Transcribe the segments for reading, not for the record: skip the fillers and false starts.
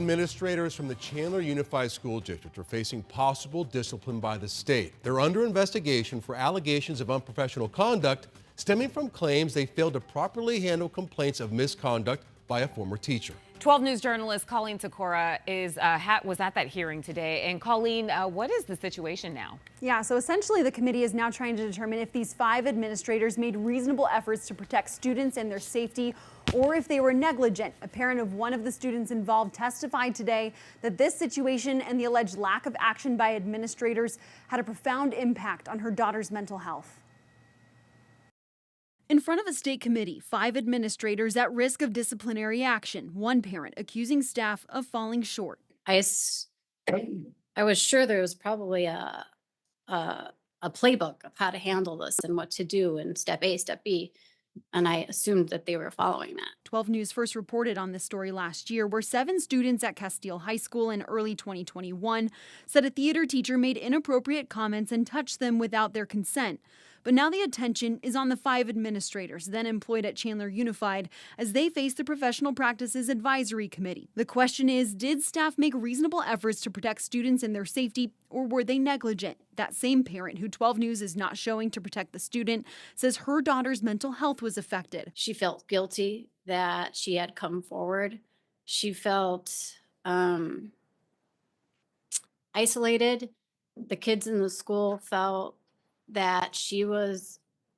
Administrators from the Chandler Unified School District are facing possible discipline by the state. They're under investigation for allegations of unprofessional conduct stemming from claims they failed to properly handle complaints of misconduct by a former teacher. 12 News journalist Colleen Sikora was at that hearing today. And Colleen, what is the situation now? Yeah, so essentially the committee is now trying to determine if these 5 administrators made reasonable efforts to protect students and their safety, or if they were negligent. A parent of one of the students involved testified today that this situation and the alleged lack of action by administrators had a profound impact on her daughter's mental health. In front of a state committee, 5 administrators at risk of disciplinary action. One parent accusing staff of falling short. I was sure there was probably a playbook of how to handle this and what to do in step A, step B. And I assumed that they were following that. 12 News first reported on this story last year, where 7 students at Castile High School in early 2021 said a theater teacher made inappropriate comments and touched them without their consent. But now the attention is on the 5 administrators then employed at Chandler Unified as they face the Professional Practices Advisory Committee. The question is, did staff make reasonable efforts to protect students and their safety, or were they negligent? That same parent, who 12 News is not showing to protect the student, says her daughter's mental health was affected. She felt guilty that she had come forward. She felt isolated. The kids in the school felt that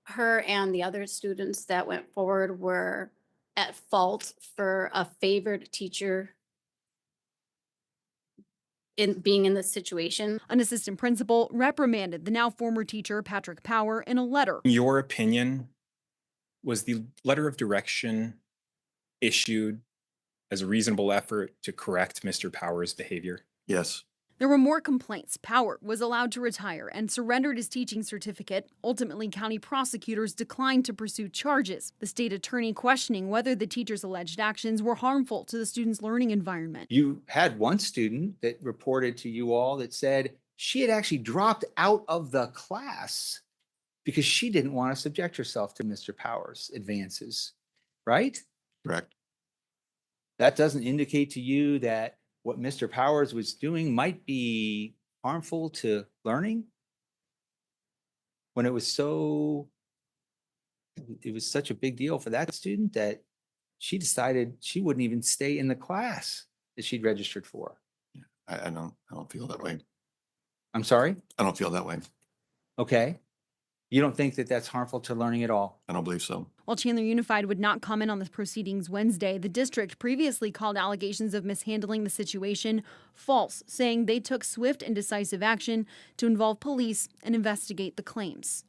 her and the other students that went forward were at fault for a favored teacher in being in this situation. An assistant principal reprimanded the now former teacher, Patrick Power, in a letter. In your opinion, was the letter of direction issued as a reasonable effort to correct Mr. Power's behavior? Yes. There were more complaints. Power was allowed to retire and surrendered his teaching certificate. Ultimately, county prosecutors declined to pursue charges. The state attorney questioning whether the teacher's alleged actions were harmful to the student's learning environment. You had one student that reported to you all that said she had actually dropped out of the class because she didn't want to subject herself to Mr. Power's advances, right? Correct. That doesn't indicate to you that what Mr. Powers was doing might be harmful to learning? When it was such a big deal for that student that she decided she wouldn't even stay in the class that she'd registered for. Yeah, I don't feel that way. I'm sorry? I don't feel that way. Okay. You don't think that that's harmful to learning at all? I don't believe so. While Chandler Unified would not comment on the proceedings Wednesday, the district previously called allegations of mishandling the situation false, saying they took swift and decisive action to involve police and investigate the claims.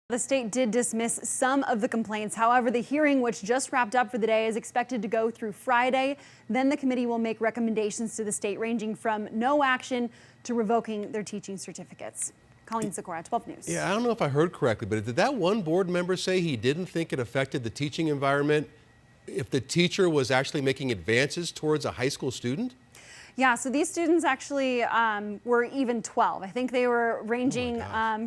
The state did dismiss some of the complaints. However, the hearing, which just wrapped up for the day, is expected to go through Friday. Then the committee will make recommendations to the state ranging from no action to revoking their teaching certificates. Colleen Sikora, 12 News. Yeah, I don't know if I heard correctly, but did that one board member say he didn't think it affected the teaching environment if the teacher was actually making advances towards a high school student? Yeah, so these students actually were even 12. I think they were ranging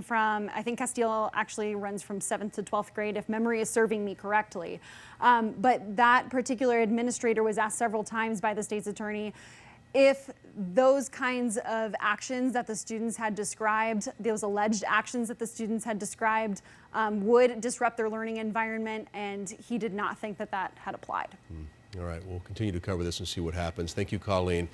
from, I think Castile actually runs from 7th to 12th grade, if memory is serving me correctly. But that particular administrator was asked several times by the state's attorney if those kinds of actions that the students had described, those alleged actions that the students had described, would disrupt their learning environment, and he did not think that that had applied. All right, we'll continue to cover this and see what happens. Thank you, Colleen.